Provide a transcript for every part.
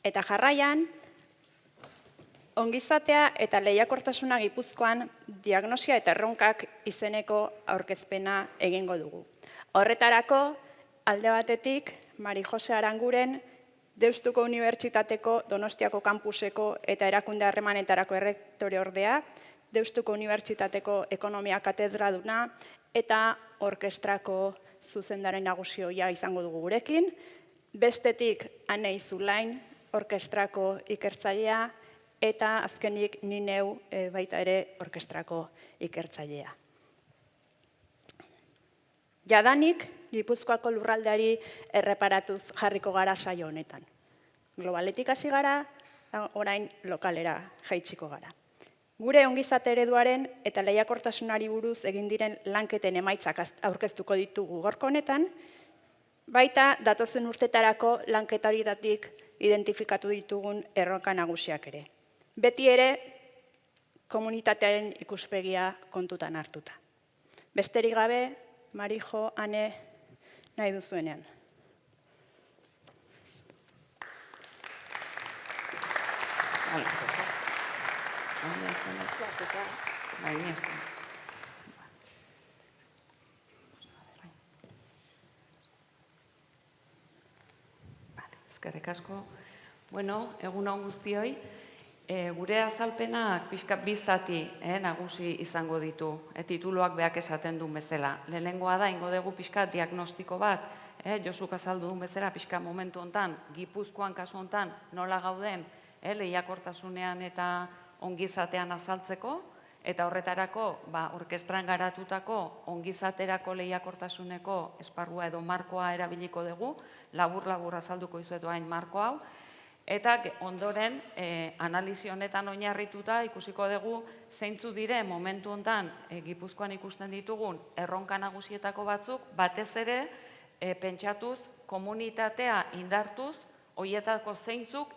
Eta jarraian, ongizatea eta lehiakortasuna Gipuzkoan diagnosia eta erronkak izeneko aurkezpena egingo dugu. Horretarako, alde batetik, Mari Jose Aranguren, Deustuko Unibertsitateko Donostiako kampuseko eta erakunde harremanetarako errektore ordea, Deustuko Unibertsitateko Ekonomia katedraduna eta orkestrako zuzendari nagusia izango dugu gurekin. Bestetik, Ane Izulain, orkestrako ikertzailea, eta azkenik ni neu baita ere orkestrako ikertzailea. Jadanik, Gipuzkoako lurraldeari erreparatuz jarriko gara saio honetan. Globaletik hasi gara, orain lokalera jaitsiko gara. Gure ongizate ereduaren eta lehiakortasunari buruz egin diren lanketen emaitzak aurkeztuko ditugu gaurko honetan, baita datozen urtetarako lanketaritatik identifikatu ditugun erronka nagusiak ere. Beti ere, komunitatearen ikuspegia kontutan hartuta. Besterik gabe, Marijo, Ane, nahi duzuenean. Eskerrik asko. Bueno, egun on guztioi. Gure azalpenak pixka bi zati nagusi izango ditu. Tituluak beak esaten duen bezala. Lehenengoa da, ingo dugu pixka diagnostiko bat, Josuk azaldu duen bezala, pixka momentu hontan, Gipuzkoan kasu hontan, nola gauden, lehiakortasunean eta ongizatean azaltzeko, eta horretarako, orkestran garatutako ongizaterako lehiakortasuneko esparrua edo markoa erabiliko dugu, labur-labur azalduko izuetu hain marko hau, eta ondoren, analizi honetan oinarrituta ikusiko dugu zeintzu dire momentu hontan Gipuzkoan ikusten ditugun erronka nagusietako batzuk, batez ere pentsatuz, komunitatea indartuz, horietako zeintzuk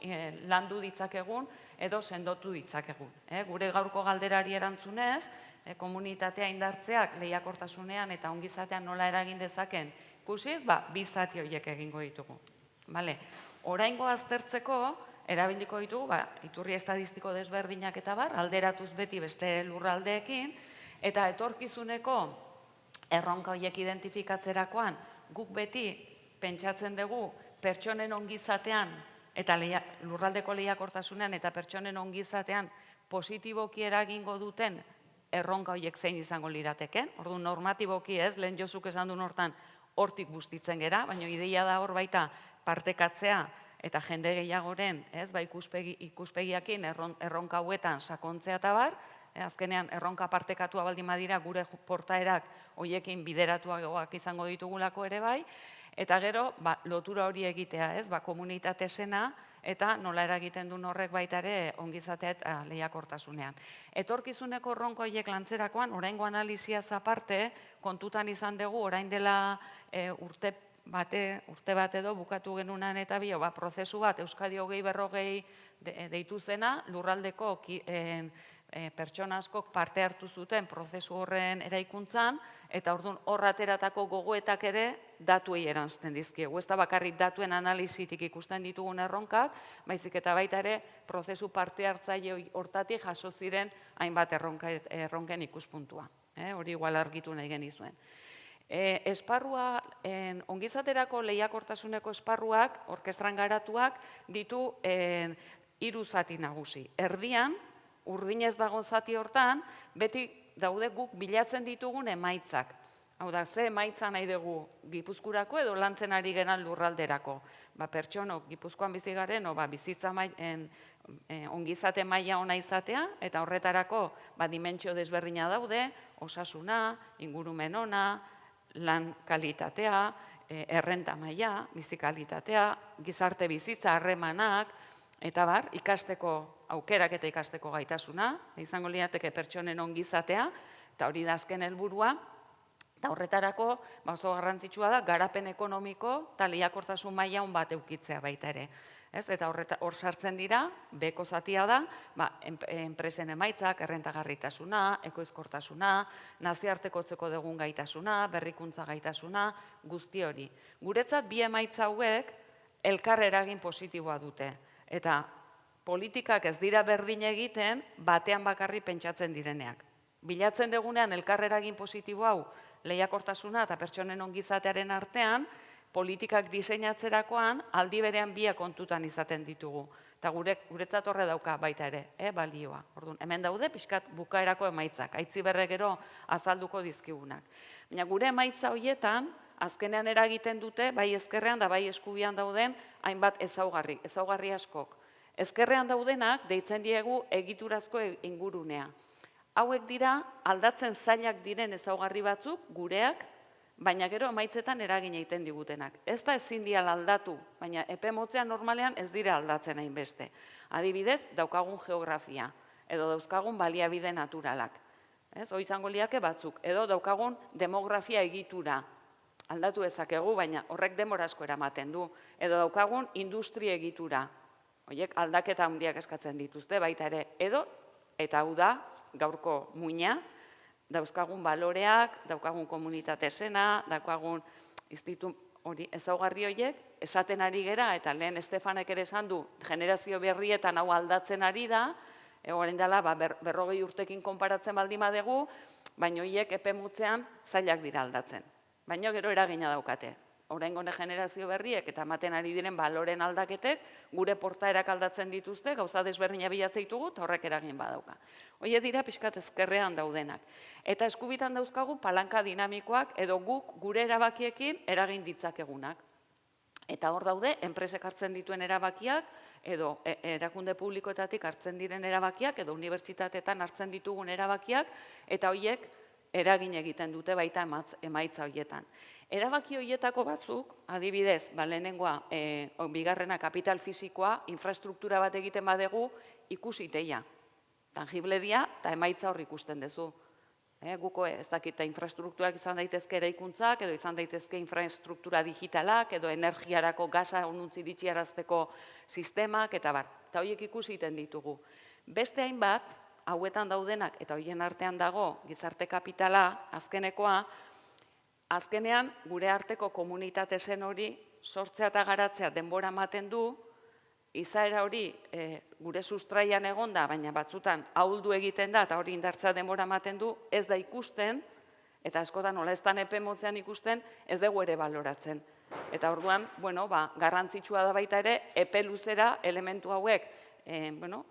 landu ditzakegun edo sendotu ditzakegun. Gure gaurko galderari erantzunez, komunitatea indartzeak lehiakortasunean eta ongizatean nola eragin dezaken ikusiz, bi zati horiek egingo ditugu. Oraingo aztertzeko, erabiliko ditugu, iturri estadistiko desberdinak eta alderatuz beti beste lurraldeekin, eta etorkizuneko erronka horiek identifikatzerakoan, guk beti pentsatzen dugu pertsonen ongizatean, eta lurraldeko lehiakortasunean eta pertsonen ongizatean positiboki eragingo duten erronka horiek zein izango lirateken. Orduan normatiboki ez, lehen Josuk esan duen hortan hortik bustitzen gera, baina ideia da hor baita partekatzea eta jende gehiagoren ikuspegiakin erronka hauetan sakontzea eta azkenean erronka partekatua baldin badira gure portaerak horiekin bideratuagoak izango ditugulako ere bai, eta gero lotura hori egitea, komunitate zena eta nola eragiten duen horrek baita ere ongizatea eta lehiakortasunean. Etorkizuneko erronka horiek lantzerakoan, oraingo analiziaz aparte, kontutan izan dugu, orain dela urte bat edo bukatu genunan eta prozesu bat Euskadi 2040 deitu zena, lurraldeko pertsona askok parte hartu zuten prozesu horren eraikuntzan, eta orduan horrateratako gogoetak ere datuei erantzten dizkiegu. Ez da bakarrik datuen analizitik ikusten ditugun erronkak, baizik eta baita ere prozesu parte hartzaile hortatik jaso ziren hainbat erronken ikuspuntua. Hori igual argitu nahi genizuen. Esparrua, ongizaterako lehiakortasuneko esparruak, orkestran garatuak, ditu 3 zati nagusi. Erdian, urdinez dagoen zati hortan, beti daude guk bilatzen ditugun emaitzak. Hau da, ze emaitza nahi dugu Gipuzkurako edo lantzen ari geran lurralderako. Pertsonok Gipuzkoan bizi garen, bizitza ongizate maila ona izatea, eta horretarako dimentsio desberdina daude, osasuna, ingurumen ona, lan kalitatea, errenta maila, bizi kalitatea, gizarte bizitza, harremanak, eta ikasteko aukerak eta ikasteko gaitasuna, izango lirateke pertsonen ongizatea, eta hori da azken helburua, eta horretarako oso garrantzitsua da garapen ekonomiko eta lehiakortasun maila on bat edukitzea baita ere. Eta hor sartzen dira, beko zatia da, enpresen emaitzak, errentagarritasuna, ekoizkortasuna, nazioartekotzeko dugun gaitasuna, berrikuntza gaitasuna, guzti hori. Guretzat bi emaitza hauek elkar eragin positiboa dute. Eta politikak ez dira berdin egiten, batean bakarri pentsatzen direneak. Bilatzen dugunean elkarreragin positibo hau, lehiakortasuna eta pertsonen ongizatearen artean, politikak diseinatzerakoan aldi berean biak kontutan izaten ditugu. Eta guretzat horre dauka baita ere, balioa. Orduan, hemen daude pixkat bukaerako emaitzak, Aitziberrek gero azalduko dizkigunak. Baina gure emaitza horietan, azkenean eragiten dute, bai ezkerrean da bai eskubian dauden, hainbat ezaugarri askok. Ezkerrean daudenak deitzen diegu egiturazko ingurunea. Hauek dira aldatzen zailak diren ezaugarri batzuk, gureak, baina gero emaitzetan eragin egiten digutenak. Ez da ezin diala aldatu, baina epe motzean normalean ez dira aldatzen hainbeste. Adibidez, daukagun geografia, edo dauzkagun baliabide naturalak. Hoi izango liake batzuk, edo daukagun demografia egitura. Aldatu ezakegu, baina horrek denbora asko eramaten du. Edo daukagun industria egitura. Horiek aldaketa handiak eskatzen dituzte, baita ere, edo, eta hau da, gaurko muina, dauzkagun baloreak, daukagun komunitate esena, daukagun ezaugarri horiek, esaten ari gera, eta lehen Estefanek ere esan du, generazio berrietan hau aldatzen ari da, orain dela, 40 urtekin konparatzen baldin badegu, baina horiek epe motzean zailak dira aldatzen. Baina gero eragina daukate. Oraingo generazio berriek eta ematen ari diren baloren aldaketek gure portaerak aldatzen dituzte, gauza desberdina bilatzen ditugu, eta horrek eragin badauka. Horiek dira pixkat ezkerrean daudenak. Eta eskubitan dauzkagu palanka dinamikoak edo guk gure erabakiekin eragin ditzakegunak. Eta hor daude, enpresek hartzen dituen erabakiak, edo erakunde publikoetatik hartzen diren erabakiak, edo unibertsitateetan hartzen ditugun erabakiak, eta horiek eragin egiten dute baita emaitza horietan. Erabaki horietako batzuk, adibidez, lehenengoa, bigarrena kapital fisikoa, infrastruktura bat egiten badegu, ikusiteia. Tangible dia, eta emaitza hor ikusten duzu. Guko ez dakita infrastrukturak izan daitezke eraikuntzak, edo izan daitezke infrastruktura digitalak, edo energiarako gasa onuntzi ditxiarazteko sistemak, eta bar. Eta horiek ikusiten ditugu. Beste hainbat, hauetan daudenak, eta horien artean dago, gizarte kapitala, azkenekoa, azkenean, gure arteko komunitate zen hori sortzea eta garatzea denbora ematen du, izaera hori gure sustraian egonda, baina batzutan ahuldu egiten da, eta hori indartzea denbora ematen du, ez da ikusten, eta askotan nola ez da epe motzean ikusten, ez dugu ere baloratzen. Eta orduan, garrantzitsua da baita ere, epe luzera elementu hauek,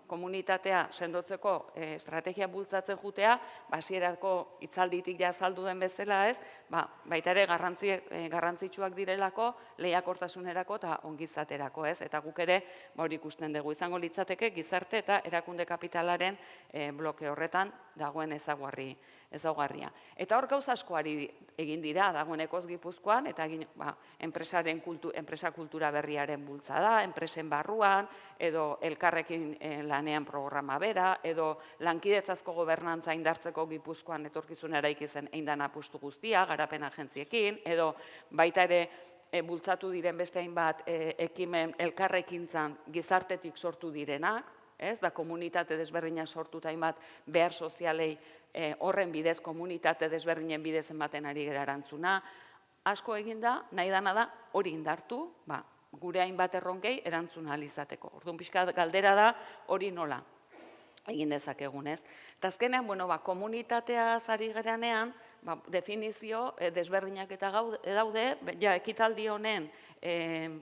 komunitatea sendotzeko estrategia bultzatzen jutea, hasierako hitzalditik ja azaldu den bezala ez, baita ere garrantzitsuak direlako lehiakortasunerako eta ongizaterako ez, eta guk ere hori ikusten dugu izango litzateke gizarte eta erakunde kapitalaren bloke horretan dagoen ezaugarria. Eta hor gauza askoari egin dira dagoenekoz Gipuzkoan, eta enpresa kultura berriaren bultzada, enpresen barruan, edo elkarrekin lanean programa bera, edo lankidetzazko gobernantza indartzeko Gipuzkoan etorkizun eraikizen eindan apustu guztia, garapen agentziekin, edo baita ere bultzatu diren beste hainbat ekimen elkarrekintzan gizartetik sortu direnak, da komunitate desberdinak sortu eta hainbat behar sozialei horren bidez, komunitate desberdinen bidez ematen ari gara erantzuna. Asko egin da, nahi dana da hori indartu, gure hainbat erronkei erantzuna alizateko. Orduan pixka galdera da hori nola egin dezakegun ez. Eta azkenean, komunitatea zari geranean, definizio desberdinak eta daude, ekitaldi honen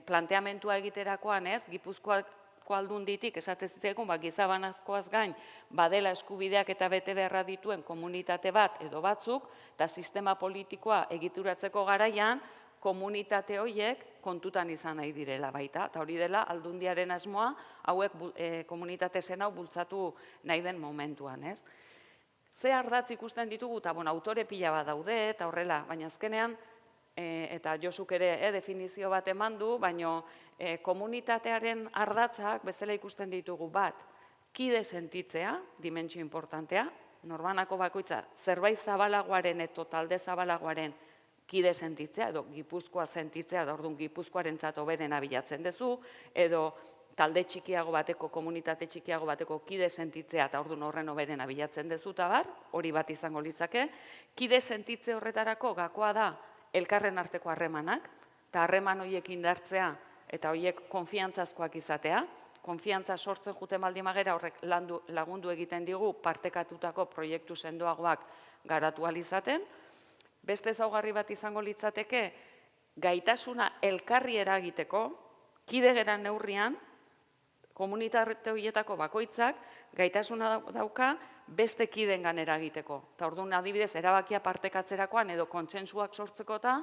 planteamentua egiterakoan ez, Gipuzkoako aldunditik esatez zitegun, gizabanazkoaz gain, badela eskubideak eta bete beharra dituen komunitate bat edo batzuk, eta sistema politikoa egituratzeko garaian, komunitate horiek kontutan izan nahi direla baita, eta hori dela aldundiaren asmoa, hauek komunitate zen hau bultzatu nahi den momentuan, ez? Ze ardatz ikusten ditugu, eta autore pila bat daude, eta horrela, baina azkenean, eta Josuk ere definizio bat eman du, baina komunitatearen ardatzak bezala ikusten ditugu bat, kide sentitzea, dimentsio importantea, norbanako bakoitza, zerbait zabalagoaren edo talde zabalagoaren kide sentitzea, edo Gipuzkoa sentitzea, da orduan Gipuzkoaren berena bilatzen duzu, edo talde txikiago bateko, komunitate txikiago bateko kide sentitzea, eta orduan horren berena bilatzen duzu, eta bar, hori bat izango litzake, kide sentitze horretarako gakoa da elkarren arteko harremanak, eta harreman horiek indartzea, eta horiek konfiantzazkoak izatea, konfiantza sortzen juten baldin magera horrek lagundu egiten digu partekatutako proiektu sendoagoak garatu ahal izaten. Beste ezaugarri bat izango litzateke, gaitasuna elkarri eragiteko, kide geran neurrian, komunitate horietako bakoitzak gaitasuna dauka beste kideengan eragiteko. Eta orduan adibidez, erabakia partekatzerakoan edo kontsentsuak sortzeko eta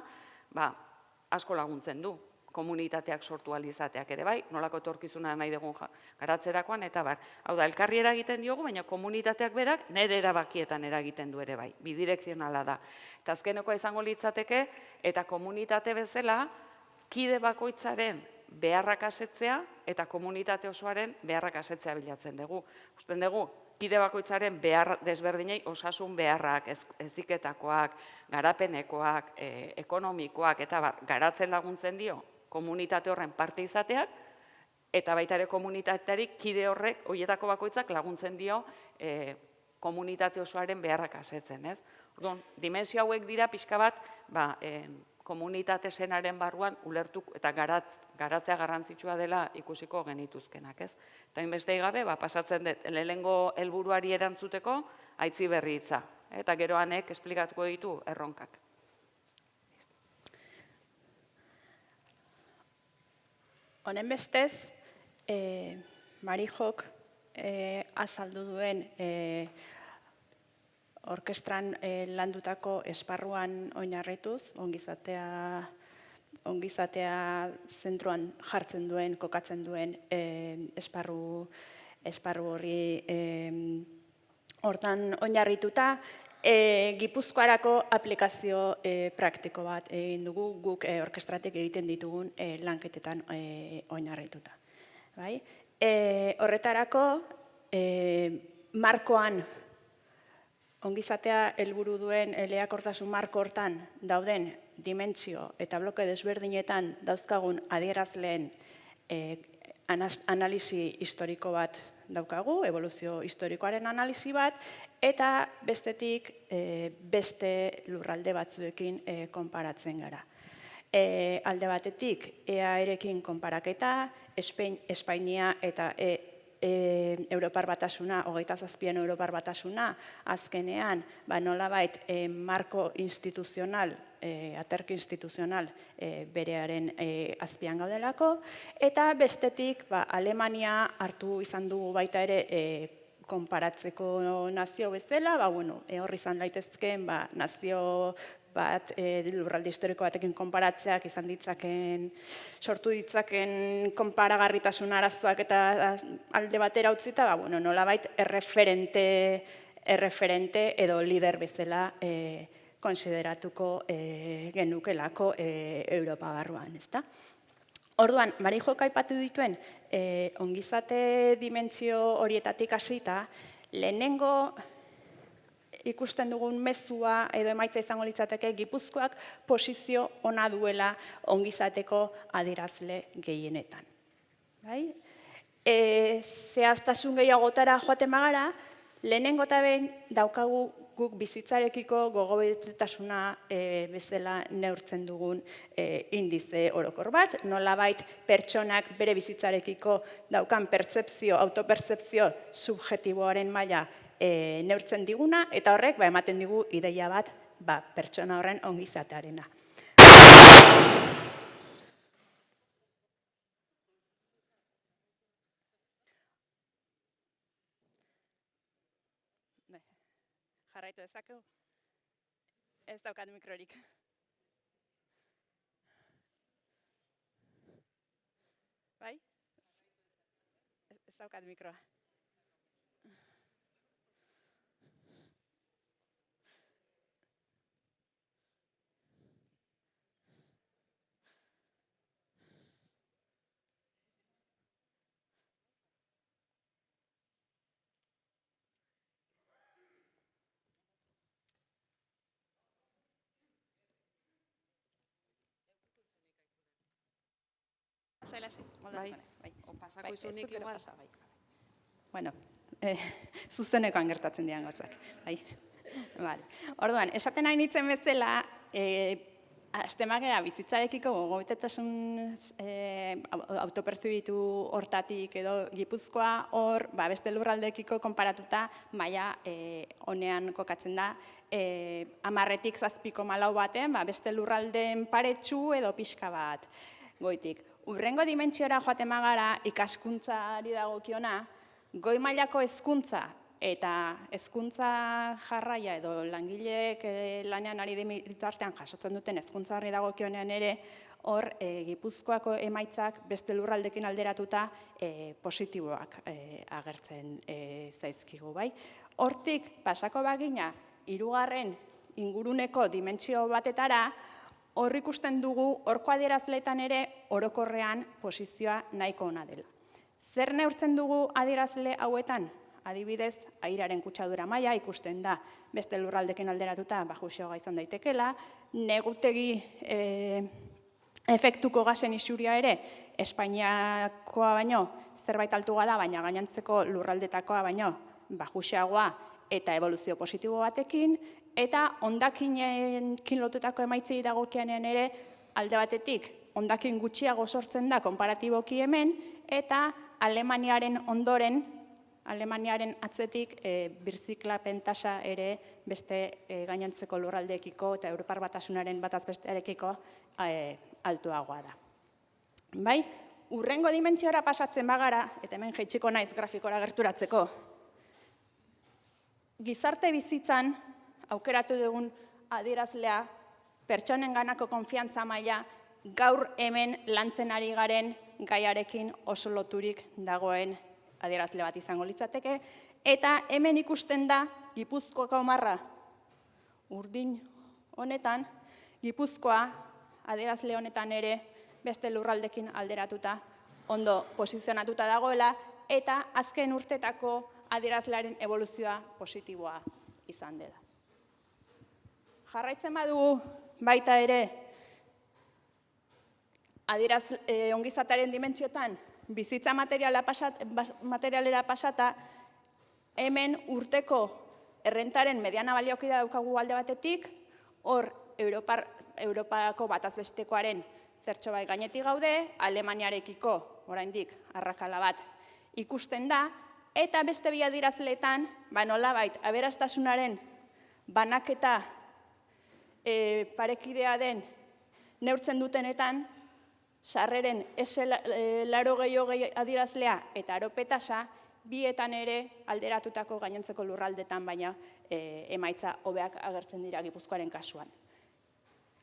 asko laguntzen du komunitateak sortu ahal izateak ere bai, nolako etorkizuna nahi dugun garatzerakoan, eta bar. Hau da, elkarri eragiten diogu, baina komunitateak berak nire erabakietan eragiten du ere bai, bidirekzionala da. Eta azkenekoa izango litzateke, eta komunitate bezala, kide bakoitzaren beharrak asetzea eta komunitate osoaren beharrak asetzea bilatzen dugu. Usten dugu, kide bakoitzaren behar desberdinei osasun beharrak, heziketakoak, garapenekoak, ekonomikoak, eta garatzen laguntzen dio komunitate horren parte izateak, eta baita ere komunitateari kide horrek, horietako bakoitzak laguntzen dio komunitate osoaren beharrak asetzen. Orduan, dimensio hauek dira pixka bat, komunitate zenaren barruan ulertu eta garatzea garrantzitsua dela ikusiko genituzkenak. Eta inbestei gabe, pasatzen dut, lehenengo helburuari erantzuteko, aitzi berri hitza. Eta geroanek esplikatuko ditu erronkak. Honen bestez, Marijok azaldu duen orkestran landutako esparruan oinarrituz, ongizatea zentroan jartzen duen, kokatzen duen esparru horri hortan oinarrituta, Gipuzkoarako aplikazio praktiko bat egin dugu guk orkestratik egiten ditugun lanketetan oinarrituta. Horretarako, markoan, ongizatea helburu duen lehiakortasun marko hortan dauden dimentsio eta bloke desberdinetan dauzkagun adierazleen analisi historiko bat daukagu, evoluzio historikoaren analisi bat, eta bestetik beste lurralde batzuekin konparatzen gara. Alde batetik, EAErekin konparaketa, Espainia eta Europar Batasuna, 27 Europar Batasuna, azkenean, nolabait marko instituzional, aterki instituzional berearen azpian gaudelako, eta bestetik Alemania hartu izan dugu baita ere konparatzeko nazio bezala, hor izan daitezkeen nazio bat lurralde historiko batekin konparatzeak izan ditzaken, sortu ditzaken konparagarritasun arazoak eta alde batera utzita, nolabait erreferente edo lider bezala konsideratuko genukelako Europa barruan, ezta? Orduan, Marijok aipatu dituen ongizate dimentsio horietatik hasita, lehenengo ikusten dugun mezua edo emaitza izango litzateke Gipuzkoak posizio ona duela ongizateko adierazle gehienetan. Zehaztasun gehiagotara joaten bagara, lehenengo eta behin daukagu guk bizitzarekiko gogobetetasuna bezala neurtzen dugun indize orokor bat, nolabait pertsonak bere bizitzarekiko daukan pertzepzio, autopertzepzio subjektiboaren maila neurtzen diguna, eta horrek ematen digu ideia bat pertsona horren ongizatearena. Jarraitu dezakegu? Ez daukat mikrorik. Bai? Ez daukat mikroa. Pasako izunik igual. Bueno, zuzenekoan gertatzen dian gauzak. Orduan, esaten nahi nintzen bezala, Aztemagera bizitzarekiko gogobetetasun autoperzibitu hortatik edo Gipuzkoa hor beste lurraldeekiko konparatuta maila honean kokatzen da 10-tik 7,4 baten beste lurraldeen paretsu edo pixka bat goitik. Hurrengo dimentsiora joaten bagara ikaskuntzari dagokiona, goi mailako hezkuntza eta hezkuntza jarraia edo langileek lanean ari bitartean jasotzen duten hezkuntzari dagokionean ere, hor Gipuzkoako emaitzak beste lurraldekin alderatuta positiboak agertzen zaizkigu, bai. Hortik pasako bagina 3. inguruneko dimentsio batetara, hor ikusten dugu horko adierazleetan ere orokorrean posizioa nahiko ona dela. Zer neurtzen dugu adierazle hauetan? Adibidez, airaren kutsadura maila ikusten da beste lurraldekin alderatuta baxuagoa izan daitekela, negutegi efektuko gasen isuria ere Espainiakoa baino zerbait altuagoa da, baina gainontzeko lurraldetakoa baino baxuagoa eta eboluzio positibo batekin, eta hondakinekin lotutako emaitzei dagokionean ere alde batetik hondakin gutxiago sortzen da konparatiboki hemen, eta Alemaniaren atzetik birziklapen tasa ere beste gainontzeko lurraldeekiko eta Europar Batasunaren bataz bestearekiko altuagoa da. Bai, hurrengo dimentsiora pasatzen bagara, eta hemen jaitsiko naiz grafikora gerturatzeko, gizarte bizitzan aukeratu dugun adierazlea pertsonenganako konfiantza maila gaur hemen lantzen ari garen gaiarekin oso loturik dagoen adierazle bat izango litzateke, eta hemen ikusten da Gipuzkoako marra urdin honetan, Gipuzkoa adierazle honetan ere beste lurraldekin alderatuta ondo posizionatuta dagoela, eta azken urtetako adierazlearen evoluzioa positiboa izan dela. Jarraitzen badugu baita ere ongizatearen dimentsiotan bizitza materialera pasata, hemen urteko errentaren mediana baliokidea daukagu alde batetik, hor Europako bataz bestekoaren zertxo bai gainetik gaude, Alemaniarekiko oraindik arrakala bat ikusten da, eta beste bi adierazleetan, nolabait aberastasunaren banaketa parekidea den neurtzen dutenetan, sarreren S80 adierazlea eta aropetasa bietan ere alderatutako gainontzeko lurraldetan baina emaitza hobeak agertzen dira Gipuzkoaren kasuan.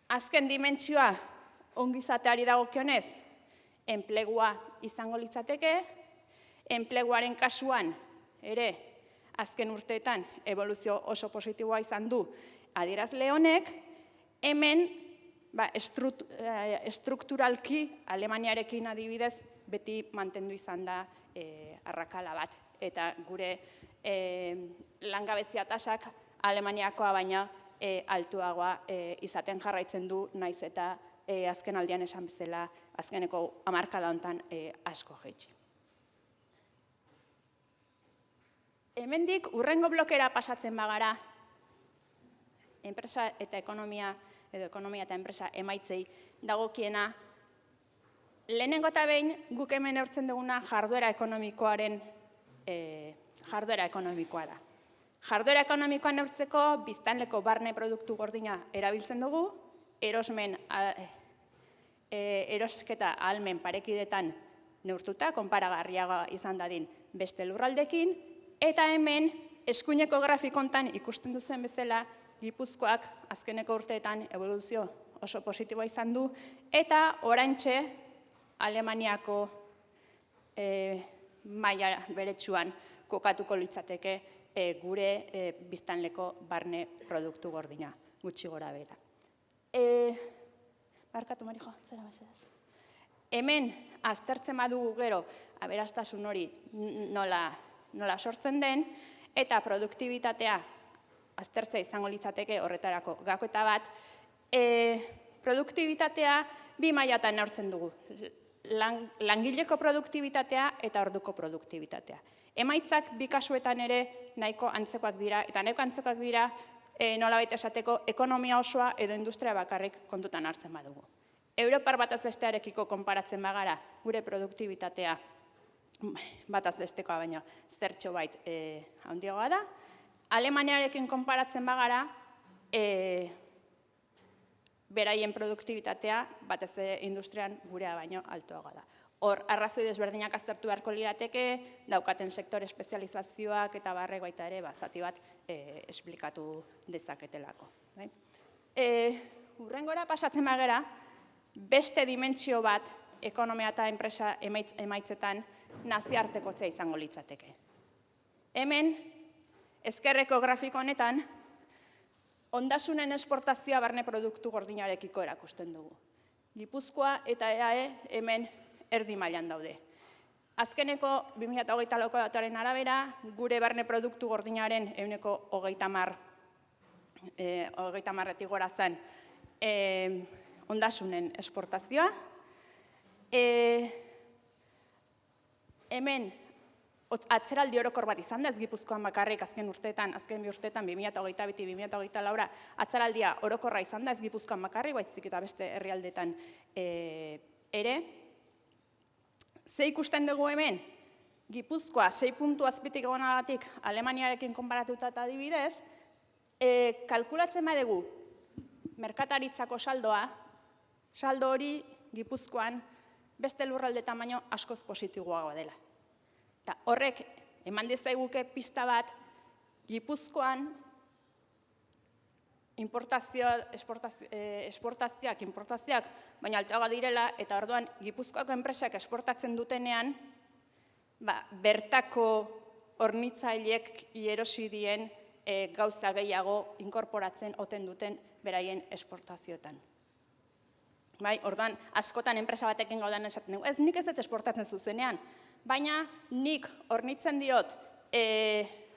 Azken dimentsioa ongizateari dagokionez, enplegua izango litzateke, enpleguaren kasuan ere azken urteetan eboluzio oso positiboa izan du adierazle honek, hemen estrukturalki Alemaniarekin adibidez beti mantendu izan da arrakala bat, eta gure langabezia tasak Alemaniakoa baina altuagoa izaten jarraitzen du, naiz eta azken aldian esan bezala azkeneko hamarkada honetan asko jaitsi. Hemendik hurrengo blokera pasatzen bagara, enpresa eta ekonomia edo ekonomia eta enpresa emaitzei dagokiena, lehenengo eta behin guk hemen neurtzen duguna jarduera ekonomikoa da. Jarduera ekonomikoa neurtzeko biztanleko barne produktu gordina erabiltzen dugu, erosketa ahalmen parekidetan neurtuta, konparagarriagoa izan dadin beste lurraldekin, eta hemen eskuineko grafikontan ikusten duzen bezala Gipuzkoak azkeneko urteetan evoluzio oso positiboa izan du, eta oraintxe Alemaniako maila beretsuan kokatuko litzateke gure biztanleko barne produktu gordina, gutxi gora bera. Barkatu, Marijo, zera mesedez. Hemen aztertzen badugu gero aberastasun hori nola sortzen den, eta produktibitatea aztertzea izango litzateke horretarako gakoeta bat, produktibitatea bi mailatan neurtzen dugu. Langileko produktibitatea eta orduko produktibitatea. Emaitzak bi kasuetan ere nahiko antzekoak dira, eta nahiko antzekoak dira nolabait esateko ekonomia osoa edo industria bakarrik kontutan hartzen badugu. Europar bataz bestearekiko konparatzen bagara, gure produktibitatea bataz bestekoa baino zertxo bait handiagoa da. Alemaniarekin konparatzen bagara, beraien produktibitatea batez industrian gurea baino altoagoa da. Hor, arrazoi desberdinak aztertu beharko lirateke, daukaten sektore espezializazioak eta barrek baita ere, zati bat esplikatu dezaketelako. Hurrengora pasatzen bagera, beste dimentsio bat ekonomia eta enpresa emaitzetan nazioartekotzea izango litzateke. Hemen, ezkerreko grafiko honetan, ondasunen esportazioa barne produktu gordinarekiko erakusten dugu. Gipuzkoa eta EAE hemen erdi mailan daude. Azkeneko 2008ko datuaren arabera, gure barne produktu gordinaren ehuneko 30 gora zen ondasunen esportazioa. Hemen atzeraldi orokor bat izan da, ez Gipuzkoan bakarrik azken bi urteetan, 2022-2024, atzeraldia orokorra izan da, ez Gipuzkoan bakarrik, baizik eta beste herrialdetan ere. Ze ikusten dugu hemen, Gipuzkoa 6 puntu azpitik egonagatik Alemaniarekin konparatuta eta adibidez, kalkulatzen badugu merkataritzako saldoa, saldo hori Gipuzkoan beste lurraldetan baino askoz positiboagoa dela. Eta horrek, eman dezaiguke pista bat, Gipuzkoan esportazioak, baina altagoa direla, eta orduan Gipuzkoako enpresak esportatzen dutenean, bertako hornitzaileek erosi dien gauza gehiago inkorporatzen oten duten beraien esportazioetan. Orduan, askotan enpresa batekin gaudan esaten dugu, ez nik ez dut esportatzen zuzenean, baina nik hornitzen diot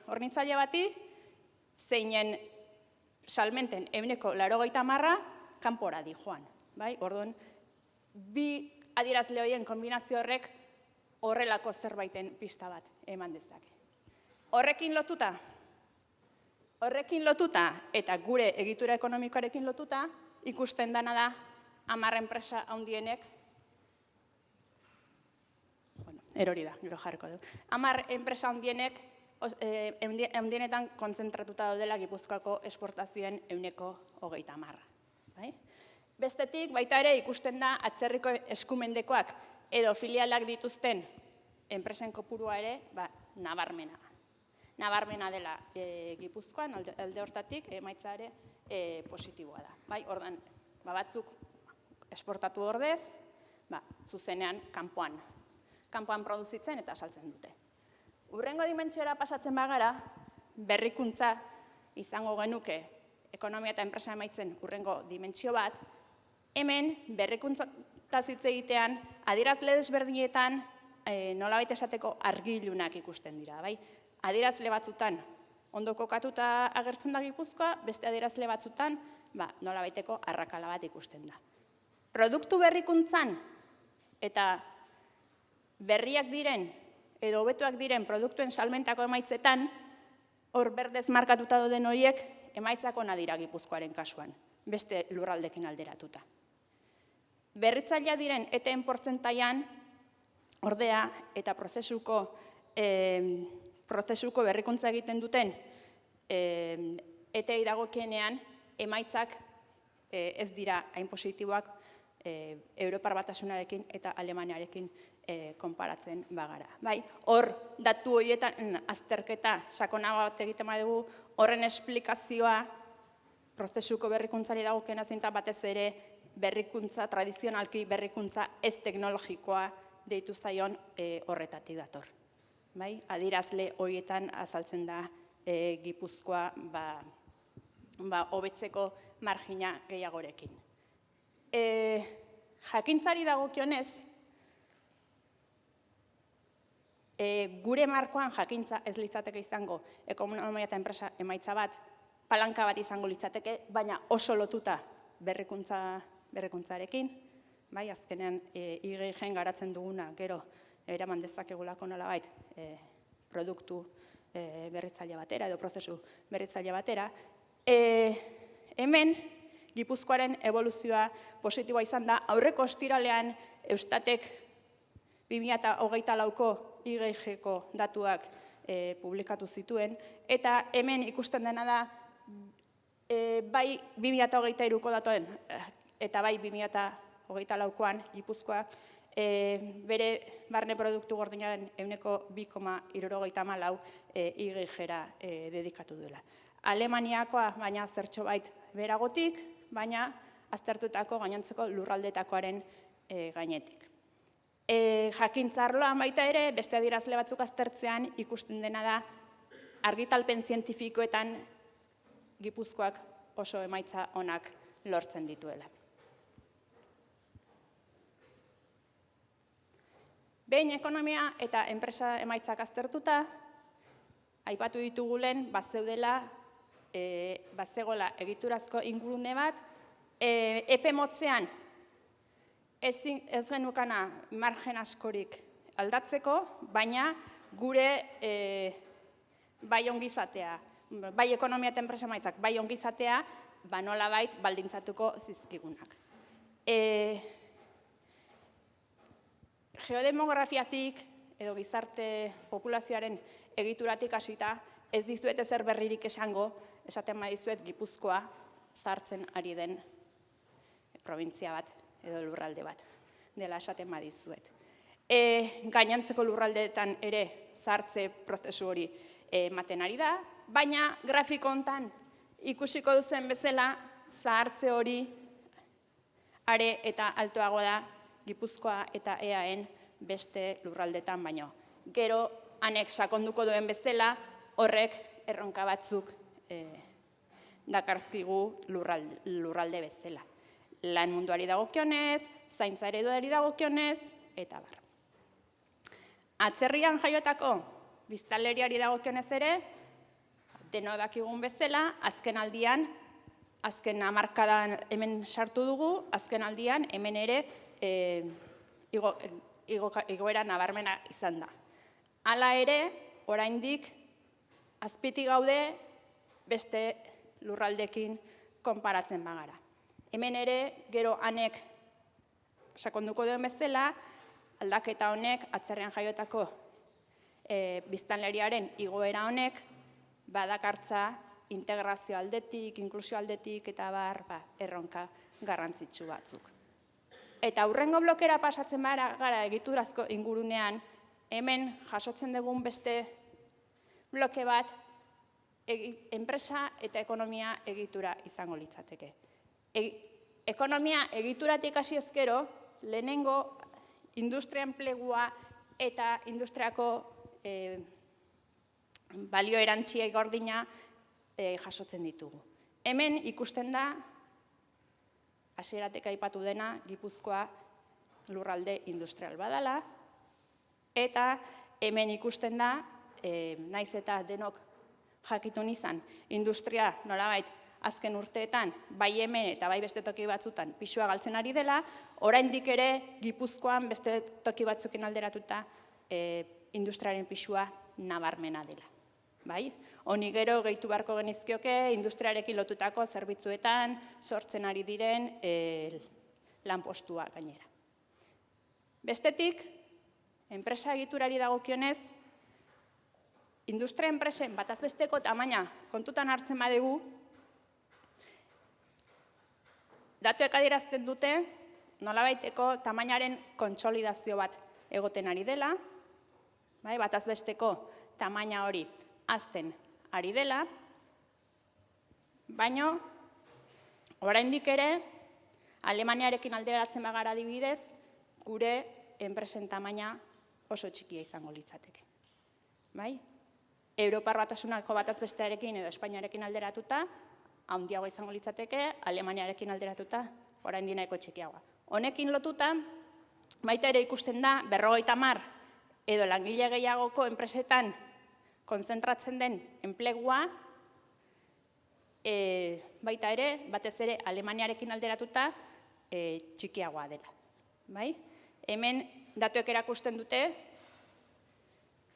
hornitzaile bati, zeinen salmenten ehuneko 80% kanpora di joan. Orduan, bi adierazle horien kombinazio horrek horrelako zerbaiten pista bat eman dezake. Horrekin lotuta eta gure egitura ekonomikoarekin lotuta, ikusten dana da 10 enpresa handienek, erori da, gero jarriko du, 10 enpresa handienetan kontzentratuta daudela Gipuzkoako esportazioen ehuneko 30%. Bestetik, baita ere ikusten da atzerriko eskumendekoak edo filialak dituzten enpresen kopurua ere nabarmena. Nabarmena dela Gipuzkoan, alde hortatik, emaitza ere positiboa da. Ordan, batzuk esportatu ordez, zuzenean kanpoan produzitzen eta saltzen dute. Hurrengo dimentsiora pasatzen bagara, berrikuntza izango genuke ekonomia eta enpresa emaitzen hurrengo dimentsio bat, hemen berrikuntza hitz egitean, adierazle desberdinetan nolabait esateko argilunak ikusten dira. Adierazle batzutan ondo kokatuta agertzen da Gipuzkoa, beste adierazle batzutan nolabaiteko arrakala bat ikusten da. Produktu berrikuntzan eta berriak diren edo hobetuak diren produktuen salmentako emaitzetan, hor berdez markatuta dauden horiek emaitzako nadira Gipuzkoaren kasuan, beste lurraldekin alderatuta. Berritzailea diren ETEen portzentaian, ordea eta prozesuko berrikuntza egiten duten ETEi dagokienean, emaitzak ez dira hain positiboak Europar Batasunarekin eta Alemaniarekin konparatzen bagara. Hor, datu horietan azterketa sakonago bat egiten badugu, horren esplikazioa prozesuko berrikuntzari dagokiena zeintzat batez ere berrikuntza, tradizionalki berrikuntza ez teknologikoa deitu zaion horretatik dator. Adierazle horietan azaltzen da Gipuzkoa hobetzeko margina gehiagorekin. Jakintzari dagokionez, gure markoan jakintza ez litzateke izango ekonomia eta enpresa emaitza bat, palanka bat izango litzateke, baina oso lotuta berrikuntzarekin, azkenean IGIgen garatzen duguna, gero eraman dezakegulako nolabait produktu berritzaile batera edo prozesu berritzaile batera, Hemen, Gipuzkoaren evoluzioa positiboa izan da, aurreko ostiralean Eustatek 2024ko IGG-ko datuak publikatu zituen, eta hemen ikusten dena da, bai 2023ko datuen, eta bai 2024koan Gipuzkoak, bere barne produktu gordinaren 2,74 IGG-ra dedikatu duela. Alemaniakoa baina zertxo bait beragotik, baina aztertutako gainontzeko lurraldetakoaren gainetik. Jakintza arloan baita ere, beste adierazle batzuk aztertzean ikusten dena da argitalpen zientifikoetan Gipuzkoak oso emaitza onak lortzen dituela. Behin ekonomia eta enpresa emaitzak aztertuta, aipatu ditugu lehen, bazegoela egiturazko ingurune bat, epe motzean ez genukana margen askorik aldatzeko, baina gure bai ongizatea, bai ekonomia eta enpresa emaitzak, bai ongizatea, nolabait baldintzatuko zizkigunak. Geodemografiatik edo gizarte populazioaren egituratik hasita, ez dizuet ezer berririk esango, esaten badizuet Gipuzkoa zahartzen ari den probintzia bat edo lurralde bat dela esaten badizuet. Gainontzeko lurraldeetan ere zahartze prozesu hori ematen ari da, baina grafiko hontan ikusiko duzen bezala zahartze hori are eta altoago da Gipuzkoa eta EAen beste lurraldetan baino. Gero, hanek sakonduko duen bezala, horrek erronka batzuk dakarzkigu lurralde bezala. Lan munduari dagokionez, zaintza ereduari dagokionez, eta bar. Atzerrian jaiotako biztanleriari dagokionez ere, deno dakigun bezala, azken aldian, azken hamarkadan hemen sartu dugu, azken aldian hemen ere igoera nabarmena izan da. Hala ere, oraindik azpitik gaude beste lurraldekin konparatzen bagara. Hemen ere, gero hanek sakonduko duen bezala, aldaketa honek, atzerrian jaiotako biztanleriaren igoera honek, badakartza integrazio aldetik, inklusio aldetik, eta erronka garrantzitsu batzuk. Eta hurrengo blokera pasatzen gara egiturazko ingurunean, hemen jasotzen dugun beste bloke bat, enpresa eta ekonomia egitura izango litzateke. Ekonomia egituratik hasi ezkero, lehenengo industria enplegua eta industriako balio erantziei gordina jasotzen ditugu. Hemen ikusten da, hasieratik aipatu dena, Gipuzkoa lurralde industrial badala, eta hemen ikusten da, naiz eta denok jakitun izan, industria nolabait azken urteetan, bai hemen eta bai beste toki batzutan pisua galtzen ari dela, oraindik ere Gipuzkoan beste toki batzukin alderatuta industriaren pisua nabarmena dela. Honi gero gehitu beharko genizkioke industriarekin lotutako zerbitzuetan sortzen ari diren lanpostua gainera. Bestetik, enpresa egiturari dagokionez, industria enpresen bataz besteko tamaina kontutan hartzen badugu, datuek adierazten dute nolabaiteko tamainaren kontsolidazio bat egoten ari dela, bataz besteko tamaina hori hazten ari dela, baina oraindik ere Alemaniarekin alderatzen bagara adibidez, gure enpresen tamaina oso txikia izango litzateke. Europar Batasunako bataz bestearekin edo Espainiarekin alderatuta, handiagoa izango litzateke, Alemaniarekin alderatuta, oraindik nahiko txikiagoa. Honekin lotuta, baita ere ikusten da, 50 edo langile gehiagoko enpresetan konzentratzen den enplegua, baita ere, batez ere, Alemaniarekin alderatuta txikiagoa dela. Hemen datuek erakusten dute,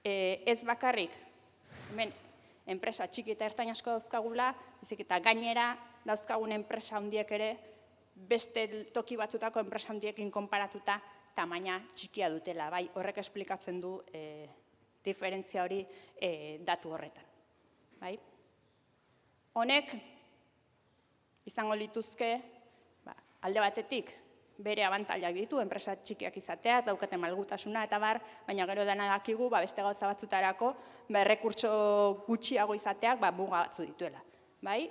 ez bakarrik, hemen enpresa txiki eta ertain asko dauzkagula, ezik eta gainera dauzkagun enpresa handiek ere beste toki batzutako enpresa handiekin konparatuta tamaina txikia dutela, bai, horrek esplikatzen du diferentzia hori datu horretan. Bai? Honek izango lituzke alde batetik bere abantailak ditu, enpresa txikiak izatea, daukaten malgutasuna eta bar, baina gero dena dakigu beste gauza batzutarako errekurtso gutxiago izateak muga batzu dituela. Bai?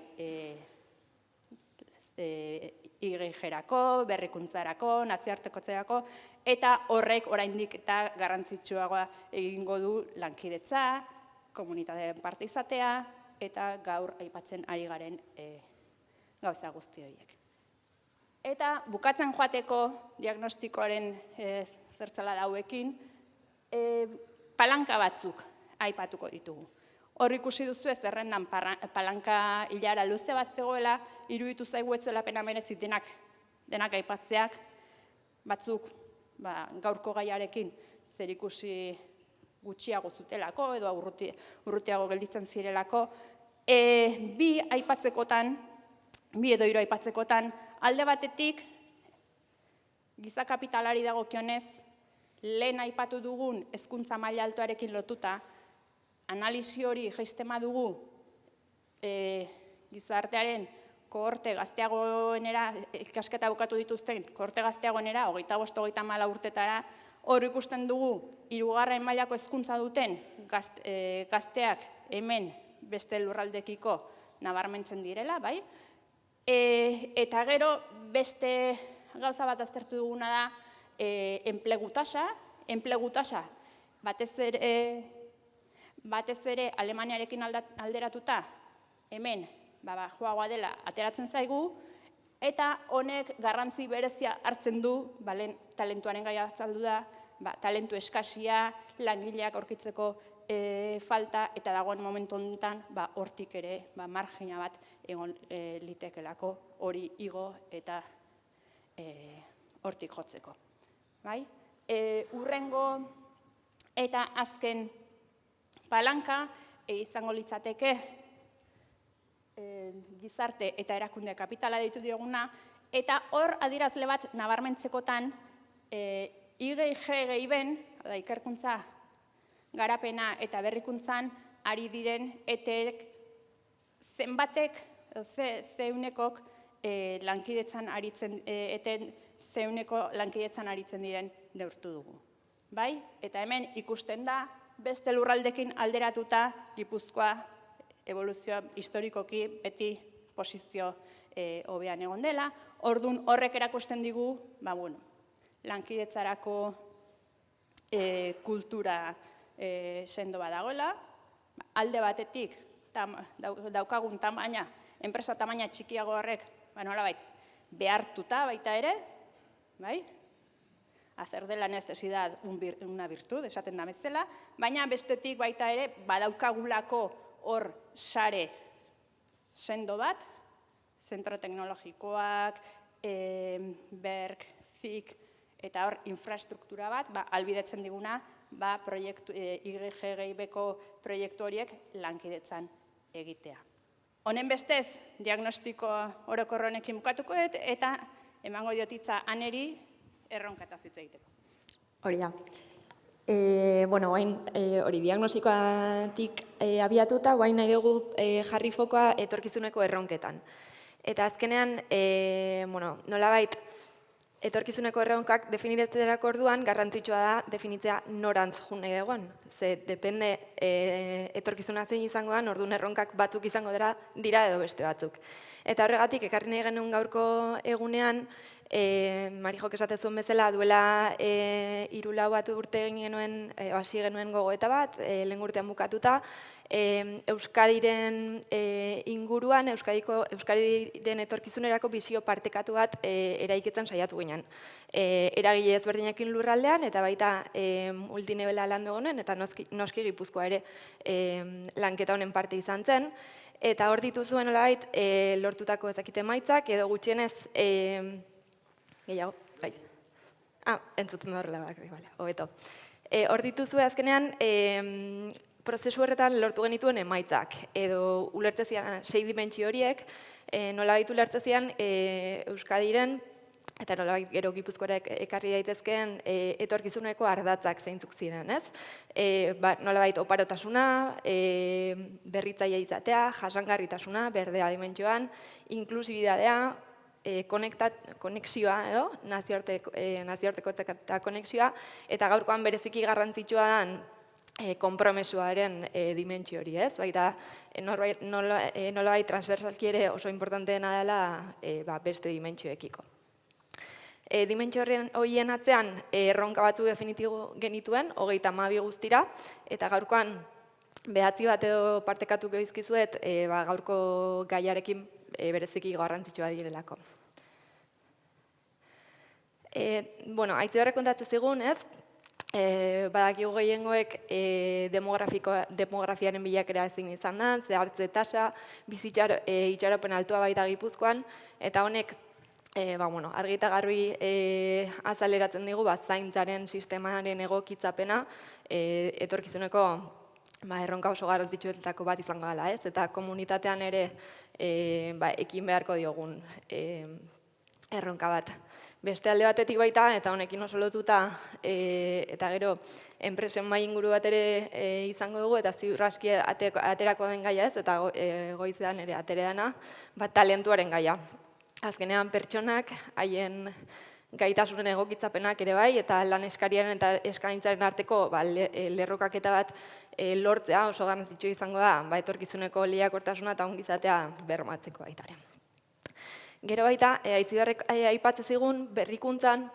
IG-erako, berrikuntzarako, nazioartekotzerako, eta horrek oraindik eta garrantzitsuagoa egingo du lankidetza, komunitateen parte izatea, eta gaur aipatzen ari garen gauza guzti horiek. Eta bukatzen joateko diagnostikoaren zertzala hauekin, palanka batzuk aipatuko ditugu. Hor ikusi duzu ez zerrendan palanka hilara luze bat zegoela, iruditu zaigu ez zuela pena merezi denak aipatzeak, batzuk gaurko gaiarekin zer ikusi gutxiago zutelako edo urrutiago gelditzen zirelako. Bi edo hiru aipatzekotan, alde batetik, giza kapitalari dagokionez, lehen aipatu dugun hezkuntza maila altuarekin lotuta, analisi hori jaistema dugu gizartearen kohorte gazteagoenera, ikasketa bukatu dituzten kohorte gazteagoenera, 25-34 urtetara, hor ikusten dugu, 3. mailako hezkuntza duten gazteak hemen beste lurraldekiko nabarmentzen direla, bai? Eta gero beste gauza bat aztertu duguna da enplegu tasa, batez ere Alemaniarekin alderatuta, hemen joagoa dela ateratzen zaigu, eta honek garrantzi berezia hartzen du, talentuaren gaia azaldu da, talentu eskasia, langileak aurkitzeko falta, eta dagoen momentu honetan hortik ere margina bat egon litekelako hori igo eta hortik jotzeko. Hurrengo eta azken palanka izango litzateke gizarte eta erakunde kapitala deitu dioguna, eta hor adierazle bat nabarmentzekotan IG-ben, ikerkuntza garapena eta berrikuntzan ari diren eteek zenbatek, zeunekok lankidetzan aritzen, eten zeuneko lankidetzan aritzen diren neurtu dugu. Bai? Eta hemen ikusten da, beste lurraldekin alderatuta Gipuzkoa evoluzioa historikoki beti posizio hobean egon dela. Orduan horrek erakusten digu, lankidetzarako kultura sendo bat dagoela, alde batetik daukagun tamaina, enpresa tamaina txikiago horrek, nolabait, behartuta baita ere, bai? Hacer de la necesidad una virtud, esaten da bezala, baina bestetik baita ere, badaukagulako hor sare sendo bat, zentro teknologikoak, BERK, ZIK, eta hor infrastruktura bat, albidetzen diguna, IG-beko proiektu horiek lankidetzan egitea. Honen bestez, diagnostiko orokor honekin bukatuko dut, eta emango diotitza Aneri erronkataz hitz egiteko. Hori da. Hori diagnostikoatik abiatuta, guain nahi dugu jarri fokoa etorkizuneko erronketan. Eta azkenean, nolabait, etorkizuneko erronkak definitzerako orduan, garrantzitsua da definitzea norantz jun nahi dugun. Ze, depende etorkizuna zein izango da, orduan erronkak batzuk izango dira edo beste batzuk. Eta horregatik, ekarri nahi genuen gaurko egunean, Marijok esate zuen bezala duela 3-4 bat urte hasi genuen gogoeta bat, lehen urtean bukatuta, Euskadiren inguruan, Euskadiren etorkizunerako bizio partekatu bat eraiketzen saiatu ginen. Eragile ezberdinekin lurraldean, eta baita multinebela landu honen, eta noski Gipuzkoa ere lanketa honen parte izan zen. Eta hor dituzuen olabait lortutako ezakite emaitzak, edo gutxienez gehiago, bai. Entzuten da horrela bak, hobeto. Hor dituzue azkenean prozesu horretan lortu genituen emaitzak, edo ulertzezian 6 dimentsio horiek, nolabait ulertzezian Euskadiren, eta nolabait gero Gipuzkoara ekarri daitezkeen etorkizuneko ardatzak zeintzuk ziren, ez? Nolabait oparotasuna, berritzaile izatea, jasangarritasuna, berdea dimentsioan, inklusibidadea, konexioa edo, nazioarteko eta konexioa, eta gaurkoan bereziki garrantzitsua den konpromesuaren dimentsio hori, ez? Baita nolabait transversalki ere oso importanteena dela beste dimentsioekiko. Dimentsio horien atzean erronka batzu definitibo genituen, 32 guztira, eta gaurkoan behatzi bat edo partekatu geizkizuet gaurko gaiarekin bereziki garrantzitsua direlako. Aitziberrek kontatzen zigun, ez? Badakigu gehiengoek demografiaren bilakera ezin izan da, zehartze tasa, itxaropen altua baita Gipuzkoan, eta honek argi eta garbi azaleratzen digu zaintzaren sistemaren egokitzapena etorkizuneko erronka oso garrantzitsuetako bat izango dela, ez? Eta komunitatean ere ekin beharko diogun erronka bat. Beste alde batetik baita, eta honekin oso lotuta, eta gero enpresen mai inguru bat ere izango dugu, eta ziur aski aterako den gaia, ez? Eta goizean ere atere dena, talentuaren gaia. Azkenean pertsonak, haien gaitasunen egokitzapenak ere bai, eta lan eskariaren eta eskaintzaren arteko lerrokaketa bat lortzea oso garrantzitsua izango da, etorkizuneko lehiakortasuna eta ongizatea bermatzeko baitaren. Gero baita, Aitziberrek aipatzen zigun berrikuntzan,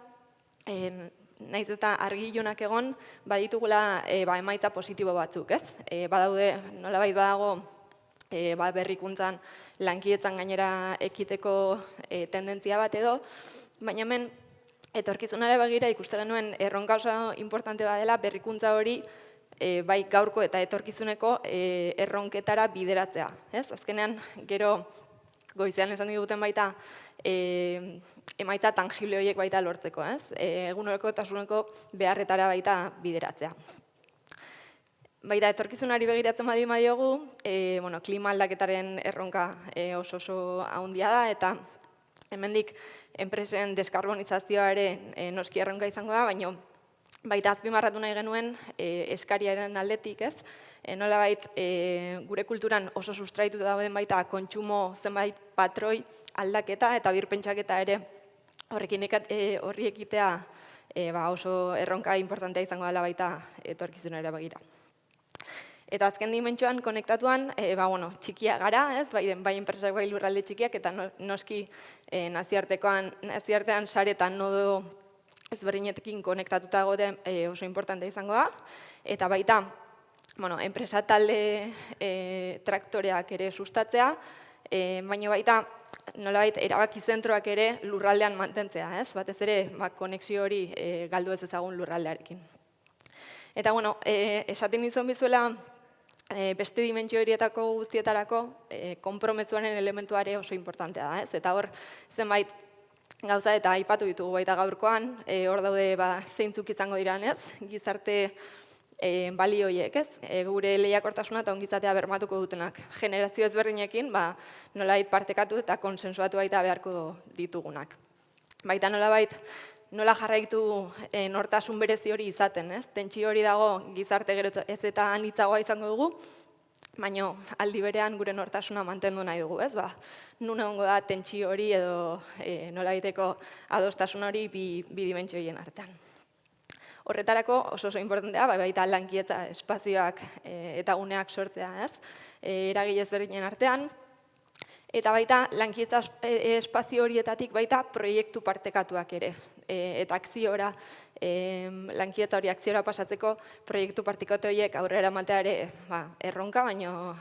naiz eta argi ilunak egon, baditugula emaitza positibo batzuk, ez? Badaude, nolabait badago, berrikuntzan lankietzan gainera ekiteko tendentzia bat edo, baina hemen etorkizunara begira ikuste genuen erronka oso importante badela berrikuntza hori bai gaurko eta etorkizuneko erronketara bideratzea. Azkenean, gero goizean esan diguten baita emaitza tangible horiek baita lortzeko, eguneroko eta tasuneko beharretara baita bideratzea. Baita, etorkizunari begiratzen badiogu, klima aldaketaren erronka oso handia da, eta hemendik enpresen deskarbonizazioa ere noski erronka izango da, baina baita azpimarratu nahi genuen eskariaren aldetik, ez? Nolabait gure kulturan oso sustraitu dauden baita kontsumo zenbait patroi aldaketa eta birpentsaketa ere horri ekitea oso erronka importantea izango dela baita etorkizunera begira. Eta azken dimentsioan konektatuan, txikia gara, bai enpresak bai lurralde txikiak, eta noski nazioartean saretan nodo ezberdinetekin konektatuta egote oso importante izango da. Eta baita, enpresa talde traktoreak ere sustatzea, baina baita, nolabait, erabaki zentroak ere lurraldean mantentzea, batez ere konexio hori galdu ez ezagun lurraldearekin. Eta, esaten izan bizuela, beste dimentsio horietako guztietarako konpromezuaren elementuare oso importantea da, ez? Eta hor, zenbait gauza eta aipatu ditugu baita gaurkoan, hor daude zeintzuk izango diran, ez? Gizarte balioiek, ez? Gure lehiakortasuna eta ongizatea bermatuko dutenak. Generazio ezberdinekin, nolabait partekatu eta konsensuatu baita beharko ditugunak. Baita nolabait, nola jarraitu nortasun berezi hori izaten, ez? Tentsio hori dago gizarte gero ez eta anitzagoa izango dugu, baina aldi berean gure nortasuna mantendu nahi dugu, ez? Nun egongo da tentsio hori edo nolabaiteko adostasun hori bi dimentsio horien artean. Horretarako oso importantea, baita lankietza espazioak eta guneak sortzea, ez? Eragile ezberdinen artean. Eta baita, lankietza espazio horietatik baita proiektu partekatuak ere. Eta akziora, lankietza hori akziora pasatzeko proiektu partekatu horiek aurrera ematea ere erronka, baina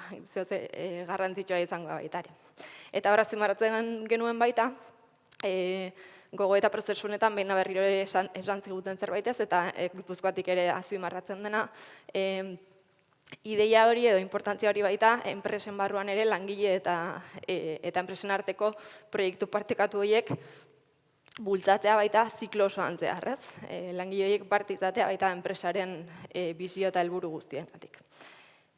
garrantzitsua izango baita ere. Eta hor azpimarratzen genuen baita, gogo eta prozesu honetan behin da berriro ere esan ziguten zerbaitez, eta Gipuzkoatik ere azpimarratzen dena, ideia hori edo importantzia hori baita, enpresen barruan ere langile eta enpresen arteko proiektu partekatu horiek bultzatzea baita ziklo osoan zehar, ez? Langile horiek parte izatea baita enpresaren bizio eta helburu guztiengatik.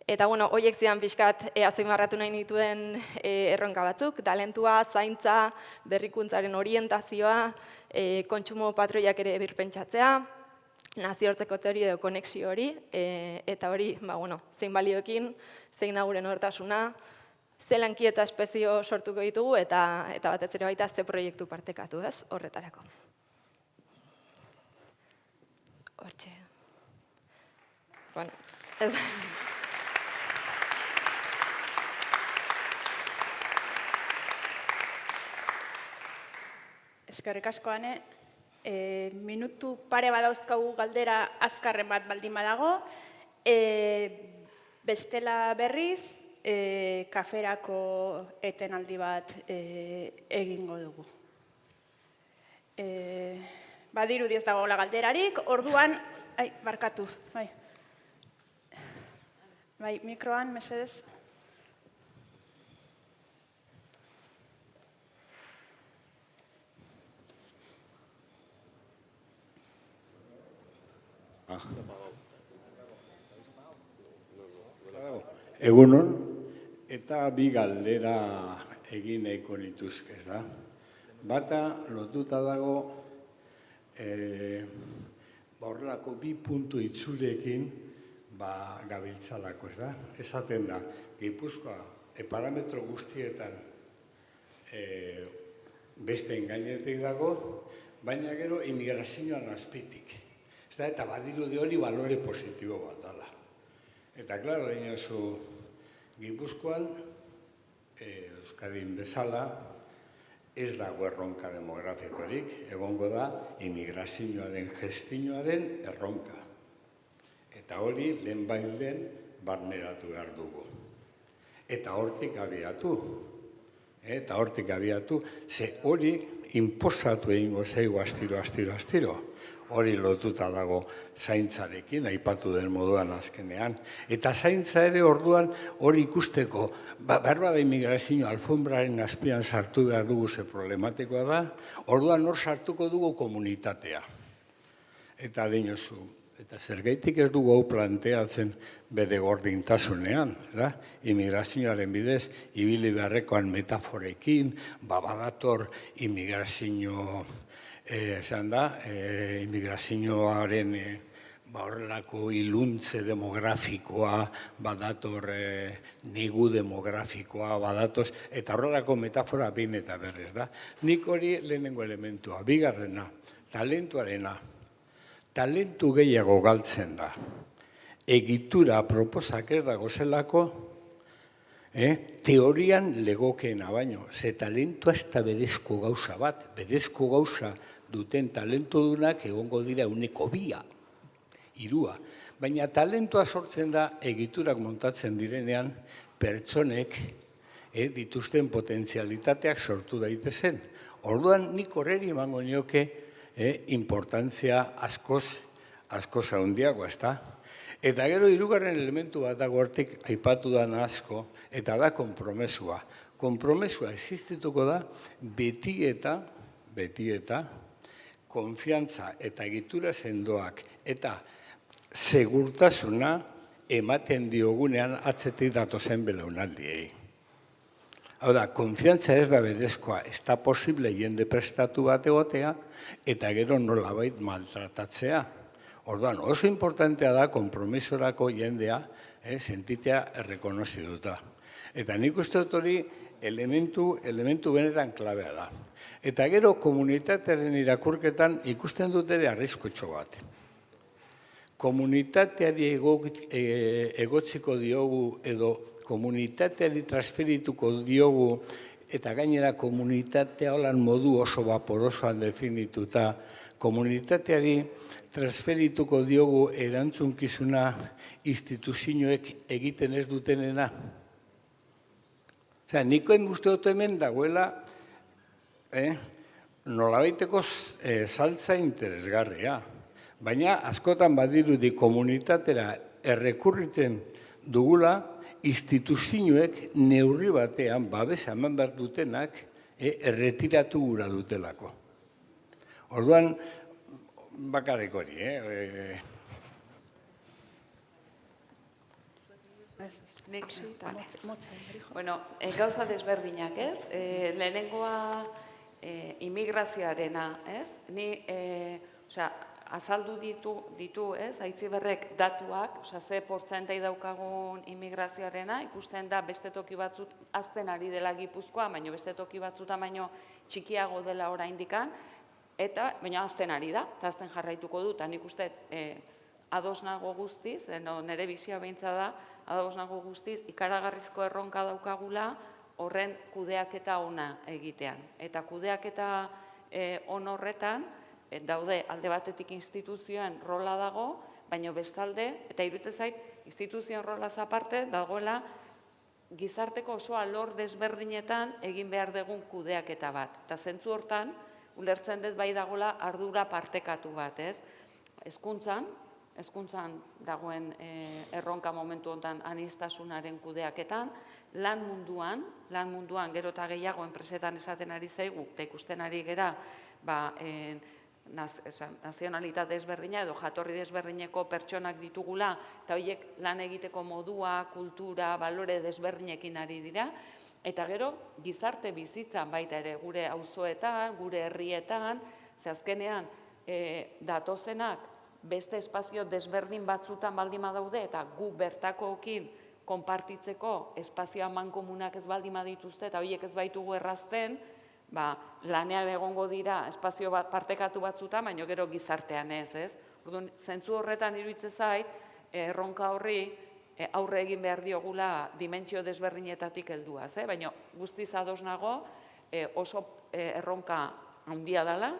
Eta, horiek zidan pixkat azpimarratu nahi nituen erronka batzuk, talentua, zaintza, berrikuntzaren orientazioa, kontsumo patroiak ere birpentsatzea, nazioarteko teoria edo konexio hori, eta hori, zein balioekin, zein da gure nortasuna, ze lankidetza espezio sortuko ditugu, eta batez ere baita ze proiektu partekatu, ez, horretarako. Hortxe. Eskerrik asko, Ane. Minutu pare badauzkagu galdera azkarren bat baldin badago. Bestela berriz, kaferako etenaldi bat egingo dugu. Badirudi ez dagoela galderarik, orduan, barkatu, bai. Bai, mikroan, mesedez. Egunon, eta bi galdera egin nahiko nituzke, ez da? Bata lotuta dago horrelako bi puntu itzulekin gabiltzalako, ez da? Esaten da, Gipuzkoa parametro guztietan beste gainetik dago, baina gero immigrazioan azpitik. Eta badirudi hori balore positibo bat dela. Eta, klaro, dinosu, Gipuzkoan, Euskadin bezala, ez dago erronka demografikorik, egongo da immigrazioaren gestioaren erronka. Eta hori, lehen barneratu behar dugu. Eta hortik abiatu, ze hori inposatu egingo zaigu astiro. Hori lotuta dago zaintzarekin, aipatu den moduan azkenean. Eta zaintza ere orduan hori ikusteko, behar bada immigrazio alfombraren azpian sartu behar dugu ze problematikoa da, orduan hor sartuko dugu komunitatea. Eta dinosu, eta zergaitik ez dugu hau planteatzen bere gordintasunean, immigrazioaren bidez, ibili beharrekoan metaforekin, badator immigrazio esan da, immigrazioaren horrelako iluntze demografikoa, badator nigu demografikoa, badatoz, eta horrelako metafora behin eta berrez da. Nik hori lehenengo elementua, bigarrena, talentuarena, talentu gehiago galtzen da. Egitura proposak ez dago zelako, teorian legokeena baino, ze talentua ez da berezko gauza bat, berezko gauza duten talentudunak egongo dira uneko 2, 3. Baina talentua sortzen da egiturak montatzen direnean pertsonek dituzten potentzialitateak sortu daitezen. Orduan nik horreri emango nioke importantzia askoz handiagoa, ezta? Eta gero hirugarren elementu bat dago hortik aipatu dana asko, eta da konpromesua. Konpromesua existituko da beti eta konfiantza eta egitura sendoak eta segurtasuna ematen diogunean atzetik datozen belaunaldiei. Hau da, konfiantza ez da berezkoa, ez da posible jende prestatu bat egotea eta gero nolabait maltratatzea. Orduan, oso importantea da konpromisorako jendea sentitzea errekonoziduta. Eta nik uste dut hori elementu benetan klabea da. Eta gero komunitatearen irakurketan ikusten dut ere arriskutxo bat. Komunitateari egotziko diogu edo komunitateari transferituko diogu eta gainera komunitatea holan modu oso vaporosoan definituta komunitateari transferituko diogu erantzunkizuna instituzioek egiten ez dutenena. Nikoen uste dut hemen dagoela nolabaiteko saltza interesgarria. Baina askotan badirudi komunitatera errekurritzen dugula instituzioek neurri batean babesa eman behar dutenak erretiratu gura dutelako. Orduan, bakarrik hori, Nik, vale. Motzen, Marijo. Bueno, gauza desberdinak, ez? Lehenengoa immigrazioarena, ez? Ni, azaldu ditu, ez? Aitziberrek datuak, ze portzentai daukagun immigrazioarena, ikusten da beste toki batzut azten ari dela Gipuzkoa, baina beste toki batzuta baino txikiago dela oraindikan, eta baina azten ari da, eta azten jarraituko dut, eta nik uste ados nago guztiz, nire bizia behintza da, ados nago guztiz, ikaragarrizko erronka daukagula horren kudeaketa ona egitean. Eta kudeaketa on horretan, daude alde batetik instituzioen rola dago, baina bestalde, eta iruditzen zait, instituzioen rolaz aparte, dagoela gizarteko oso alor desberdinetan egin behar dugun kudeaketa bat. Eta zentzu hortan, ulertzen dut bai dagoela ardura partekatu bat, ez? Hezkuntzan dagoen erronka momentu honetan aniztasunaren kudeaketan, lan munduan gero eta gehiago enpresetan esaten ari zaigu, eta ikusten ari gera, nazionalitate desberdina edo jatorri desberdineko pertsonak ditugula, eta horiek lan egiteko modua, kultura, balore desberdinekin ari dira, eta gero gizarte bizitzan baita ere gure auzoetan, gure herrietan, ze azkenean datozenak beste espazio desberdin batzutan baldin badaude eta gu bertakoekin konpartitzeko espazioa mankomunak ez baldin badituzte eta horiek ez baitugu errazten, lanean egongo dira espazio partekatu batzutan, baina gero gizartean ez. Zentzu horretan iruditzen zait, erronka horri aurre egin behar diogula dimentsio desberdinetatik helduaz, baina guztiz ados nago oso erronka handia dela,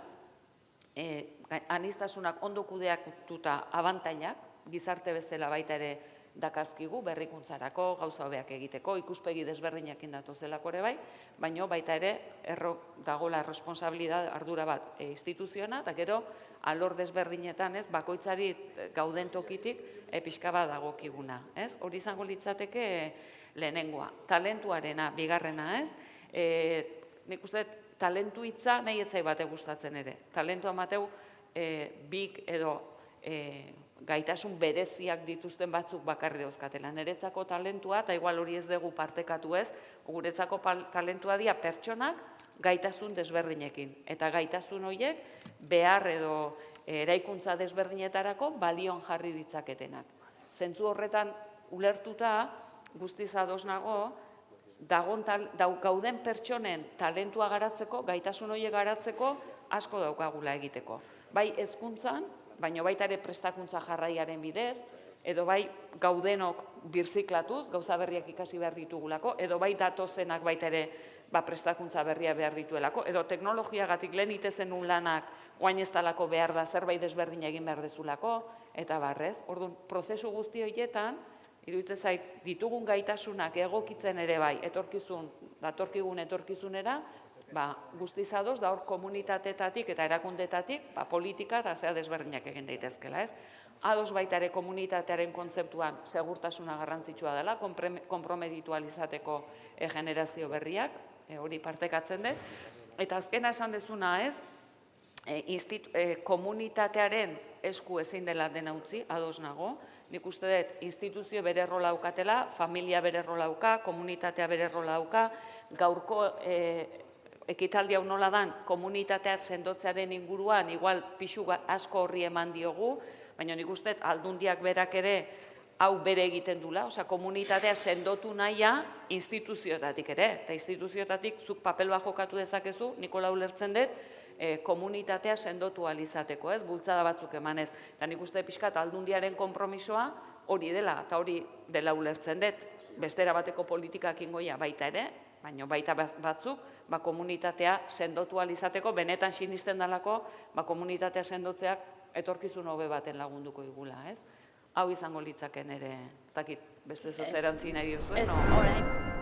aniztasunak ondo kudeatuta abantailak, gizarte bezala baita ere dakarzkigu, berrikuntzarako, gauza hobeak egiteko, ikuspegi desberdinekin datozelako ere bai, baina baita ere dagoela responsabilidad ardura bat instituziona, eta gero alor desberdinetan bakoitzari gauden tokitik pixka bat dagokiguna. Hori izango litzateke lehenengoa. Talentuarena, bigarrena, nik uste talentu hitza nahi etzai bate gustatzen ere. Talentu amateu bik edo gaitasun bereziak dituzten batzuk bakarri dauzkatela. Niretzako talentua, eta igual hori ez dugu partekatu ez, guretzako talentua dira pertsonak gaitasun desberdinekin. Eta gaitasun horiek behar edo eraikuntza desberdinetarako balion jarri ditzaketenak. Zentzu horretan ulertuta, guztiz ados nago, gauden pertsonen talentua garatzeko, gaitasun horiek garatzeko asko daukagula egiteko. Bai hezkuntzan, baina baita ere prestakuntza jarraiaren bidez, edo bai gaudenok birziklatuz, gauza berriak ikasi behar ditugulako, edo bai datozenak baita ere prestakuntza berria behar dituelako, edo teknologiagatik lehen itezen nun lanak oain ez talako behar da zerbait desberdin egin behar dezulako, eta barrez. Orduan, prozesu guzti horietan, iruditzen zait, ditugun gaitasunak egokitzen ere bai, datorkigun etorkizunera, guztiz ados, da hor komunitateetatik eta erakundetatik, politika eta zera desberdinak egin daitezkela, ez? Ados baita ere komunitatearen kontzeptuan segurtasuna garrantzitsua dela, konpromeditualizateko generazio berriak, hori partekatzen dut. Eta azkena esan dezuna, ez? Komunitatearen esku ezin dela dena utzi, ados nago. Nik uste dut, instituzio bere rola daukatela, familia bere rola dauka, komunitatea bere rola dauka, gaurko ekitaldi hau nola dan, komunitatea sendotzearen inguruan, igual pixu asko horri eman diogu, baina nik uste aldundiak berak ere hau bere egiten dula, osea, komunitatea sendotu nahia instituzioetatik ere, eta instituzioetatik zuk papel bat jokatu dezakezu, Nikola ulertzen dut, komunitatea sendotu alizateko, ez, bultzada batzuk emanez. Eta nik uste pixkat aldundiaren konpromisoa hori dela, eta hori dela ulertzen dut, bestera bateko politikak ingoia baita ere, baina baita batzuk, komunitatea sendotu alizateko, benetan sinisten dalako, komunitatea sendotzeak etorkizun hobe baten lagunduko igula, ez? Hau izango litzaken ere, ez dakit, beste zozerantzina nahi diozuen, no?